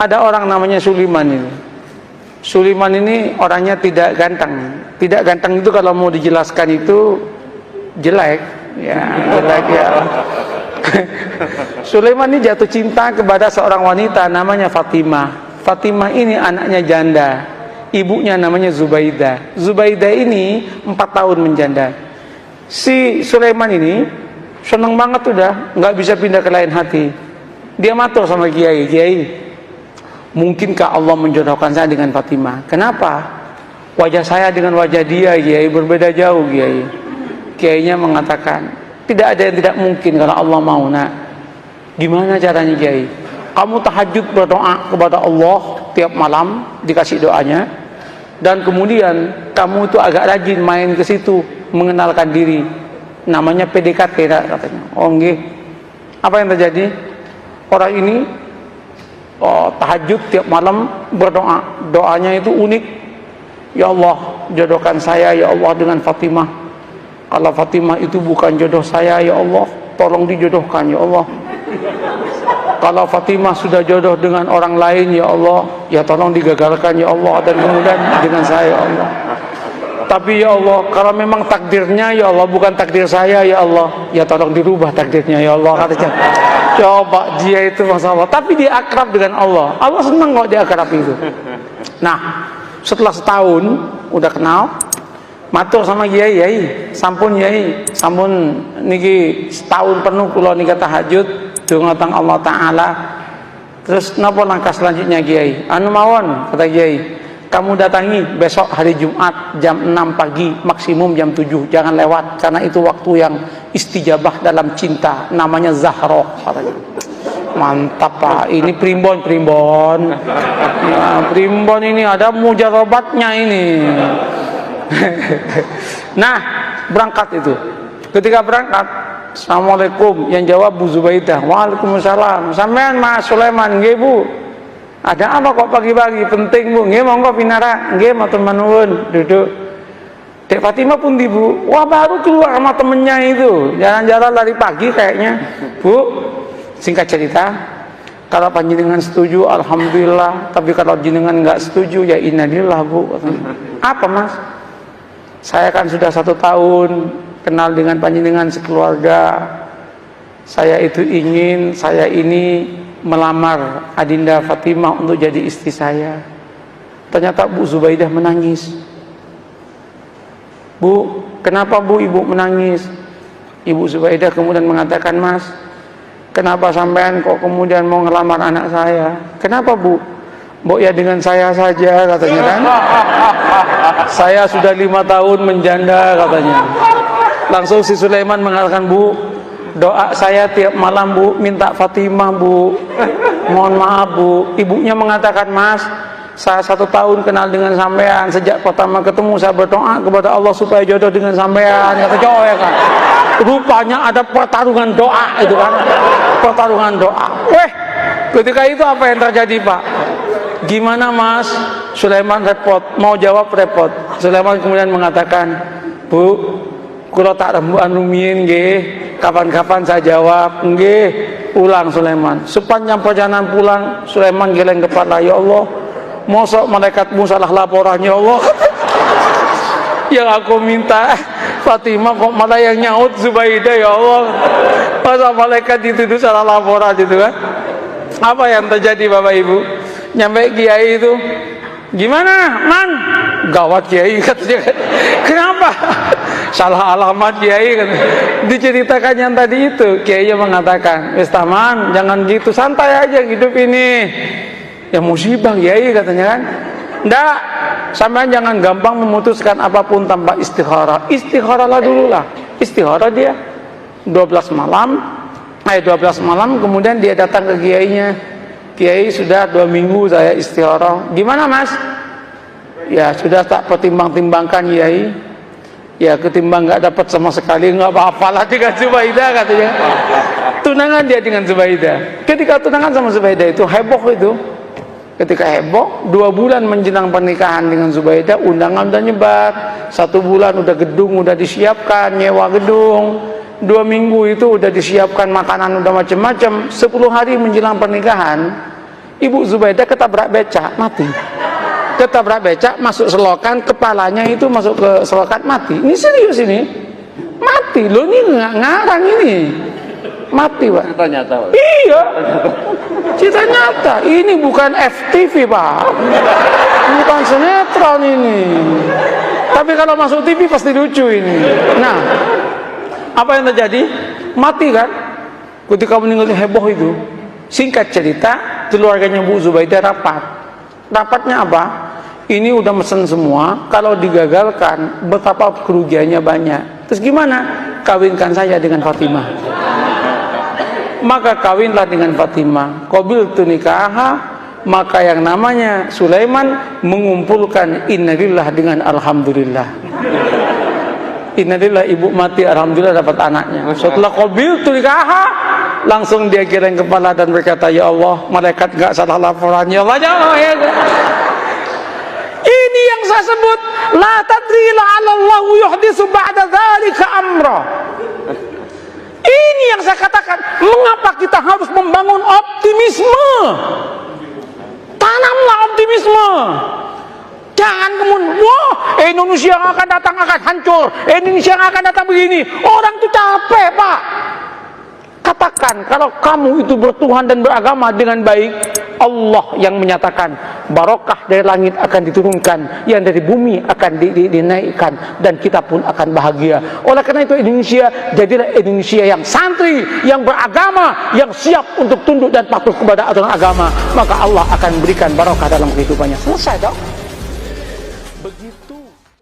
Ada orang namanya Sulaiman ini. Sulaiman ini orangnya tidak ganteng. Tidak ganteng itu kalau mau dijelaskan itu jelek, ya jelek ya. Sulaiman ini jatuh cinta kepada seorang wanita namanya Fatimah. Fatimah ini anaknya janda. Ibunya namanya Zubaidah. Zubaidah ini 4 tahun menjanda. Si Sulaiman ini seneng banget udah, nggak bisa pindah ke lain hati. Dia matur sama Kiai, Kiai, mungkinkah Allah menjodohkan saya dengan Fatimah? Kenapa? Wajah saya dengan wajah dia, Kiai, berbeda jauh, Kiai. Kiainya mengatakan, tidak ada yang tidak mungkin kalau Allah mau, nak. Gimana caranya, Kiai? Kamu tahajud berdoa kepada Allah tiap malam, dikasih doanya, dan kemudian kamu itu agak rajin main ke situ, mengenalkan diri. Namanya PDKT, katanya. Oh, nggih. Apa yang terjadi? Orang ini tahajud tiap malam berdoa. Doanya itu unik. Ya Allah, jodohkan saya ya Allah dengan Fatimah. Kalau Fatimah itu bukan jodoh saya, ya Allah, tolong dijodohkan ya Allah. Kalau Fatimah sudah jodoh dengan orang lain, ya Allah, ya tolong digagalkan ya Allah, dan kemudian dengan saya ya Allah. Tapi ya Allah, kalau memang takdirnya ya Allah bukan takdir saya ya Allah, ya tolong dirubah takdirnya ya Allah, katanya. Coba dia itu masalah, tapi dia akrab dengan Allah. Allah senang kok dia akrab itu. Nah, setelah setahun udah kenal, matur sama Kiai, Kiai, sampun Kiai, sampun niki setahun penuh kula nika tahajud dungatang Allah Ta'ala. Terus napa langkah selanjutnya, Kiai? Anu mawon, kata Kiai, kamu datangi besok hari Jumat jam 6 pagi, maksimum jam 7, jangan lewat, karena itu waktu yang istijabah dalam cinta, namanya Zahroh, katanya. Mantap Pak, ini primbon ya, primbon ini ada mujarobatnya ini. Nah, berangkat itu. Ketika berangkat, Assalamualaikum, yang jawab Bu Zubaidah. Waalaikumsalam. Sampean Mas Sulaiman, nggih Bu. Ada apa kok pagi-pagi? Penting Bu. Nggih monggo pinara. Nggih matur nuwun, duduk. Dek Fatimah pun di Bu. Wah, baru keluar sama temennya itu. Jalan-jalan dari pagi kayaknya. Bu, singkat cerita, kalau panjenengan setuju alhamdulillah, tapi kalau jenengan nggak setuju ya innalillah Bu. Apa Mas? Saya kan sudah 1 tahun kenal dengan panjenengan sekeluarga. Saya itu ingin saya ini melamar Adinda Fatimah untuk jadi istri saya. Ternyata Bu Zubaidah menangis. Bu, kenapa Bu Ibu menangis? Ibu Zubaidah kemudian mengatakan, Mas, kenapa sampean kok kemudian mau ngelamar anak saya? Kenapa Bu? Mbok ya dengan saya saja, katanya kan. Saya sudah 5 tahun menjanda, katanya. Langsung si Sulaiman mengatakan, Bu, doa saya tiap malam Bu, minta Fatimah Bu. Mohon maaf Bu. Ibunya mengatakan, Mas, saya 1 tahun kenal dengan sampean. Sejak pertama ketemu saya berdoa kepada Allah supaya jodoh dengan sampean. Kata cowok ya kan. Rupanya ada pertarungan doa itu kan. Pertarungan doa. Weh, ketika itu apa yang terjadi Pak? Gimana Mas? Sulaiman repot, mau jawab repot. Sulaiman kemudian mengatakan, Bu, kula tak rembukan rumiyin nggih, kapan-kapan saya jawab nggih. Ulang Sulaiman. Sepanjang perjalanan pulang, Sulaiman geleng kepala, ya Allah, mosok malaikatmu salah laporan ya Allah. Yang aku minta Fatimah kok malah yang nyaut Zubaidah ya Allah. Masa malaikat itu salah laporan gitu kan? Apa yang terjadi Bapak Ibu? Nyampe Kiai itu, gimana Man? Gawat Kiai, katanya. Kenapa? Salah alamat Kiai, katanya. Diceritakan yang tadi itu, Kiai mengatakan, wis taman, jangan gitu, santai aja hidup ini. Ya musibah Kiai, katanya kan. Nggak, sampean jangan gampang memutuskan apapun tanpa istikharah. Istikharahlah dulu lah. Istikharah dia 12 malam, kemudian dia datang ke Kiainya. Kiai, sudah 2 minggu saya istikharah. Gimana Mas? Ya sudah tak pertimbang-timbangkan Kiai. Ya ketimbang nggak dapat sama sekali, nggak apa-apalah dengan Zubaidah, katanya. Tunangan dia dengan Zubaidah. Ketika tunangan sama Zubaidah itu heboh itu. Ketika heboh, 2 bulan menjelang pernikahan dengan Zubaidah, undangan udah nyebar. 1 bulan udah gedung udah disiapkan, nyewa gedung. 2 minggu itu udah disiapkan makanan udah macam-macam. 10 hari menjelang pernikahan, Ibu Zubaidah ketabrak becak, mati. Ketabrak becak, masuk selokan, kepalanya itu masuk ke selokan, mati. Ini serius ini, mati loh, ini nggak ngarang ini, mati Pak. Cerita nyata Pak. Iya, cerita nyata. Ini bukan FTV Pak, bukan sinetron ini. Tapi kalau masuk TV pasti lucu ini. Nah, apa yang terjadi? Mati kan? Ketika meninggalnya heboh itu. Singkat cerita, keluarganya Bu Zubaidah rapat. Rapatnya apa? Ini udah mesen semua, kalau digagalkan betapa kerugiannya banyak. Terus gimana? Kawinkan saya dengan Fatimah. Maka kawinlah dengan Fatimah. Qabiltu nikaha. Maka yang namanya Sulaiman mengumpulkan innalillah dengan alhamdulillah. Innalillah, ibu mati, alhamdulillah dapat anaknya. Setelah qabiltu nikaha, langsung dia geleng kepala dan berkata, ya Allah, malaikat gak salah laporan, ya Allah, ya Allah. Ini yang saya sebut, la tadri la'alallahu yuhdisu ba'da dzalika amra. Ini yang saya katakan, mengapa kita harus membangun optimisme? Tanamlah optimisme. Jangan kemudian, wah, Indonesia yang akan datang akan hancur, Indonesia yang akan datang begini. Orang itu capek Pak. Katakan, kalau kamu itu bertuhan dan beragama dengan baik, Allah yang menyatakan barokah dari langit akan diturunkan, yang dari bumi akan dinaikkan, dan kita pun akan bahagia. Oleh karena itu Indonesia, jadilah Indonesia yang santri, yang beragama, yang siap untuk tunduk dan patuh kepada aturan agama, maka Allah akan berikan barokah dalam kehidupannya. Selesai dong.